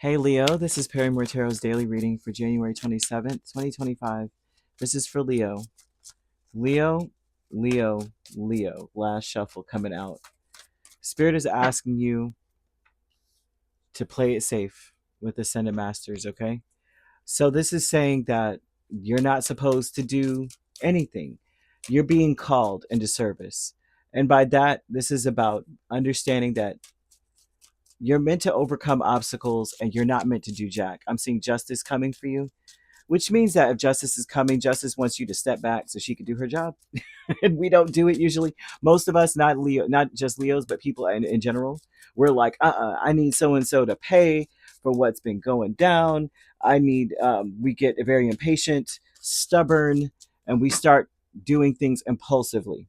Hey Leo, this is Perrymore Tarot's daily reading for January 27th, 2025. This is for Leo. Leo, Leo, Leo. Last shuffle coming out. Spirit is asking you to play it safe with Ascended Masters, okay? So this is saying that you're not supposed to do anything. You're being called into service. And by that, this is about understanding that you're meant to overcome obstacles and you're not meant to do jack. I'm seeing justice coming for you, which means that if justice is coming, justice wants you to step back so she can do her job. And we don't do it usually. Most of us, not Leo, not just Leos, but people in general, we're like, I need so and so to pay for what's been going down. I need. We get very impatient, stubborn, and we start doing things impulsively.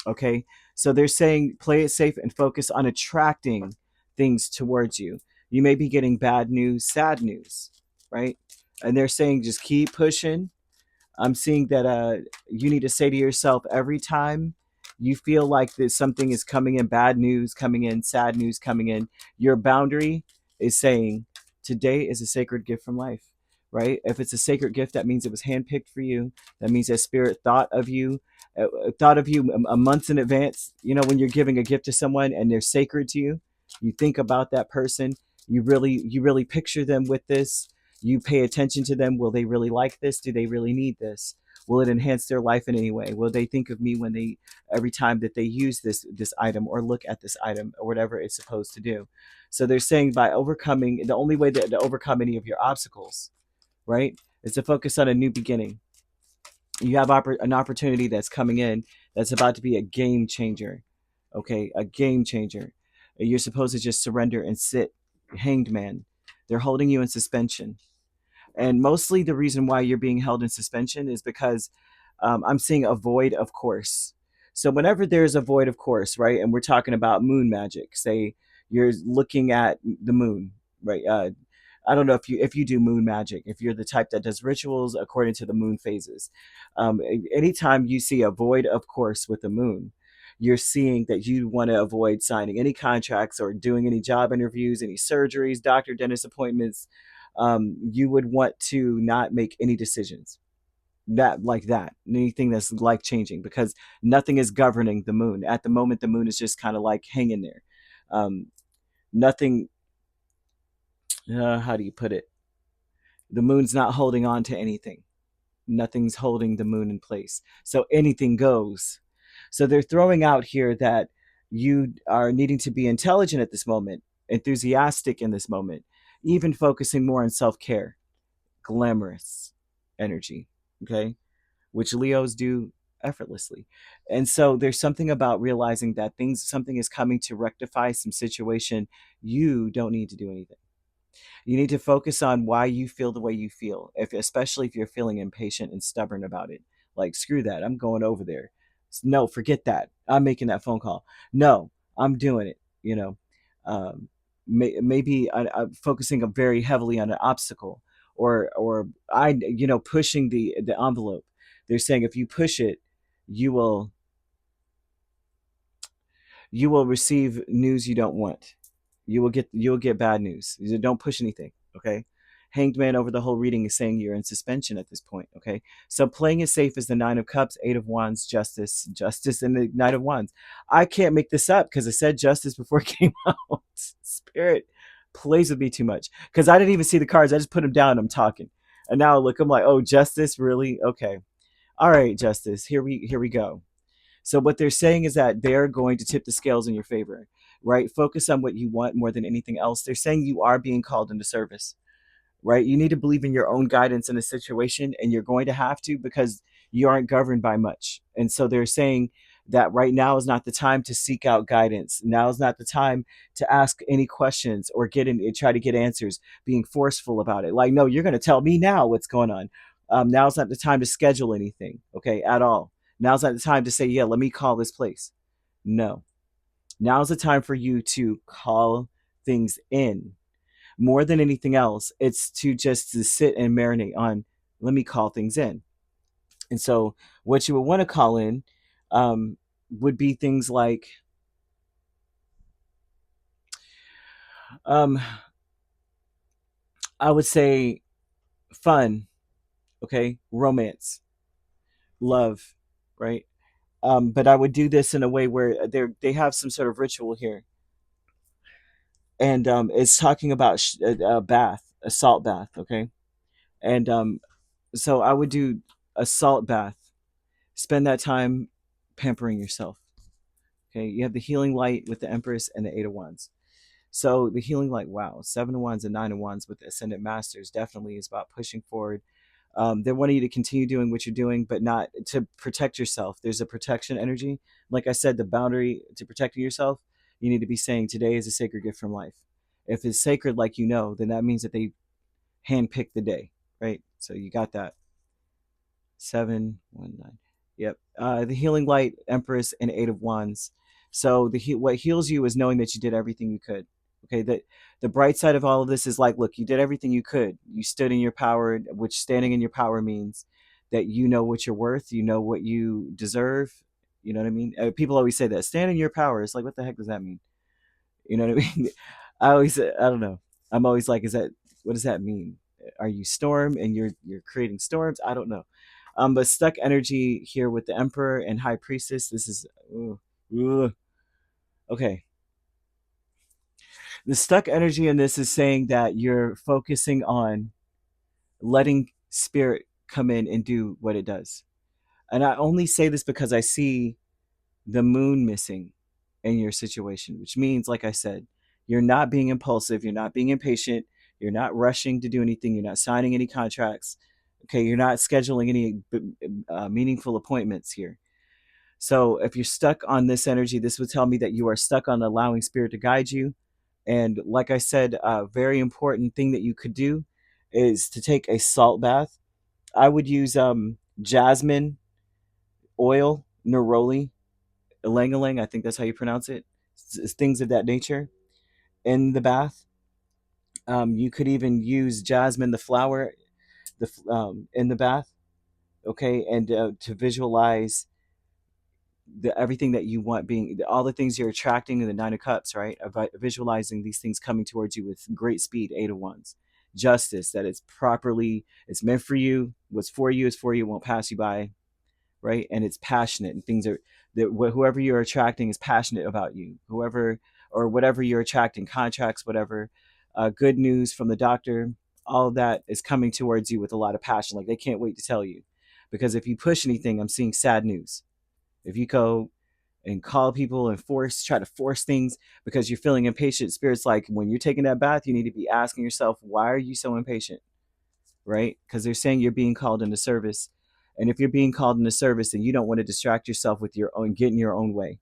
Okay, so they're saying play it safe and focus on attracting things towards you. You may be getting bad news, sad news, right? And they're saying just keep pushing. I'm seeing that you need to say to yourself every time you feel like that something is coming in, bad news coming in, sad news coming in, your boundary is saying today is a sacred gift from life, right? If it's a sacred gift, that means it was handpicked for you. That means that spirit thought of you a month in advance. You know, when you're giving a gift to someone and they're sacred to you, you think about that person. You really picture them with this. You pay attention to them. Will they really like this? Do they really need this? Will it enhance their life in any way? Will they think of me when they every time that they use this item or look at this item or whatever it's supposed to do? So they're saying by overcoming, the only way to overcome any of your obstacles, right, is to focus on a new beginning. You have an opportunity that's coming in that's about to be a game changer. Okay, a game changer. You're supposed to just surrender and sit, hanged man. They're holding you in suspension, and mostly the reason why you're being held in suspension is because I'm seeing a void of course. So whenever there's a void of course, right, and we're talking about moon magic, say you're looking at the moon, right? I don't know if you do moon magic, if you're the type that does rituals according to the moon phases. Anytime you see a void of course with the moon, you're seeing that you want to avoid signing any contracts or doing any job interviews, any surgeries, doctor, dentist appointments. You would want to not make any decisions that anything that's life changing, because nothing is governing the moon at the moment. The moon is just kind of like hanging there. Nothing, how do you put it, the moon's not holding on to anything. Nothing's holding the moon in place, so anything goes. So they're throwing out here that you are needing to be intelligent at this moment, enthusiastic in this moment, even focusing more on self-care, glamorous energy, okay, which Leos do effortlessly. And so there's something about realizing that something is coming to rectify some situation. You don't need to do anything. You need to focus on why you feel the way you feel, especially if you're feeling impatient and stubborn about it. Like, screw that, I'm going over there. No, forget that, I'm making that phone call. No, I'm doing it. Maybe focusing very heavily on an obstacle, or pushing the envelope. They're saying if you push it, you will you will receive news you don't want. You will get bad news. Don't push anything. Okay. Hanged man over the whole reading is saying you're in suspension at this point. Okay. So playing it safe is the Nine of Cups, Eight of Wands, Justice, and the Knight of Wands. I can't make this up because I said justice before it came out. Spirit plays with me too much because I didn't even see the cards. I just put them down and I'm talking. And now look, I'm like, oh, justice, really? Okay. All right, justice. Here we go. So what they're saying is that they're going to tip the scales in your favor, right? Focus on what you want more than anything else. They're saying you are being called into service, right? You need to believe in your own guidance in a situation, and you're going to have to because you aren't governed by much. And so they're saying that right now is not the time to seek out guidance. Now is not the time to ask any questions or try to get answers, being forceful about it. Like, no, you're going to tell me now what's going on. Now's not the time to schedule anything, okay, at all. Now's not the time to say, yeah, let me call this place. No. Now's the time for you to call things in. More than anything else, it's to sit and marinate on, let me call things in. And so what you would want to call in would be things like um, I would say fun, okay, romance, love, right? But I would do this in a way where they have some sort of ritual here, and it's talking about a bath, a salt bath, okay, and so I would do a salt bath. Spend that time pampering yourself. Okay, you have the healing light with the Empress and the Eight of Wands. So the healing light, wow, Seven of Wands and Nine of Wands with the Ascendant Masters definitely is about pushing forward. They want you to continue doing what you're doing, but not to protect yourself. There's a protection energy. Like I said, the boundary to protecting yourself, you need to be saying today is a sacred gift from life. If it's sacred, like you know, then that means that they handpicked the day, right? So you got that. 719. Yep. The healing light, Empress, and Eight of Wands. So what heals you is knowing that you did everything you could. Okay. That the bright side of all of this is like, look, you did everything you could. You stood in your power, which standing in your power means that you know what you're worth. You know what you deserve. You know what I mean? People always say that stand in your power. It's like, what the heck does that mean? You know what I mean? I don't know. I'm always like, what does that mean? Are you storm and you're creating storms? I don't know. But stuck energy here with the Emperor and High Priestess. This is okay. The stuck energy in this is saying that you're focusing on letting spirit come in and do what it does. And I only say this because I see the moon missing in your situation, which means, like I said, you're not being impulsive, you're not being impatient, you're not rushing to do anything, you're not signing any contracts. Okay, you're not scheduling any meaningful appointments here. So if you're stuck on this energy, this would tell me that you are stuck on allowing spirit to guide you. And like I said, a very important thing that you could do is to take a salt bath. I would use jasmine oil, neroli, ylang ylang, I think that's how you pronounce it. Things of that nature in the bath. You could even use jasmine, the flower, in the bath. Okay, and to visualize everything that you want being all the things you're attracting in the Nine of Cups, right? Visualizing these things coming towards you with great speed. Eight of Wands, justice, that it's meant for you. What's for you is for you. It won't pass you by, right? And it's passionate, and things are that whoever you're attracting is passionate about you. Whoever or whatever you're attracting, contracts, whatever, good news from the doctor, all of that is coming towards you with a lot of passion. Like they can't wait to tell you, because if you push anything, I'm seeing sad news. If you go and call people and try to force things because you're feeling impatient, spirit's like, when you're taking that bath, you need to be asking yourself, why are you so impatient? Right? Because they're saying you're being called into service. And if you're being called into service, then you don't want to distract yourself with your own, getting your own way.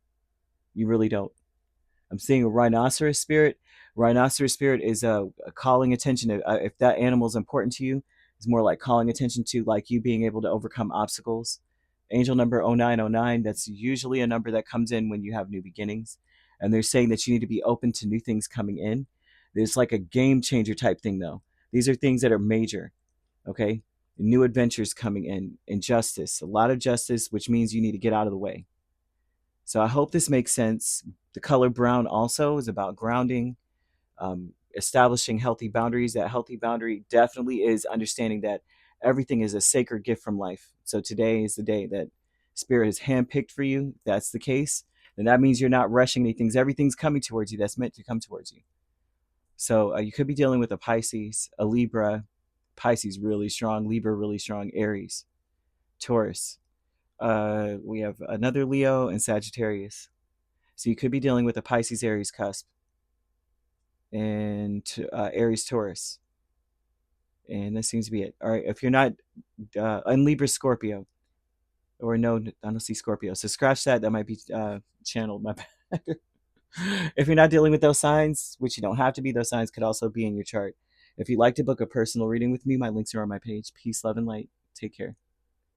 You really don't. I'm seeing a rhinoceros spirit. Rhinoceros spirit is a calling attention. If that animal is important to you, it's more like calling attention to like you being able to overcome obstacles. Angel number 0909, that's usually a number that comes in when you have new beginnings. And they're saying that you need to be open to new things coming in. There's like a game changer type thing, though. These are things that are major, okay? New adventures coming in, justice, a lot of justice, which means you need to get out of the way. So I hope this makes sense. The color brown also is about grounding, establishing healthy boundaries. That healthy boundary definitely is understanding that everything is a sacred gift from life. So today is the day that spirit has handpicked for you. If that's the case, then that means you're not rushing anything. Everything's coming towards you that's meant to come towards you. So you could be dealing with a Pisces, a Libra, Pisces really strong, Libra really strong, Aries, Taurus. We have another Leo and Sagittarius. So you could be dealing with a Pisces Aries cusp and Aries Taurus. And that seems to be it. All right. If you're not in Libra Scorpio, or no, I don't see Scorpio. So scratch that. That might be channeled. My bad. If you're not dealing with those signs, which you don't have to be, those signs could also be in your chart. If you'd like to book a personal reading with me, my links are on my page. Peace, love, and light. Take care.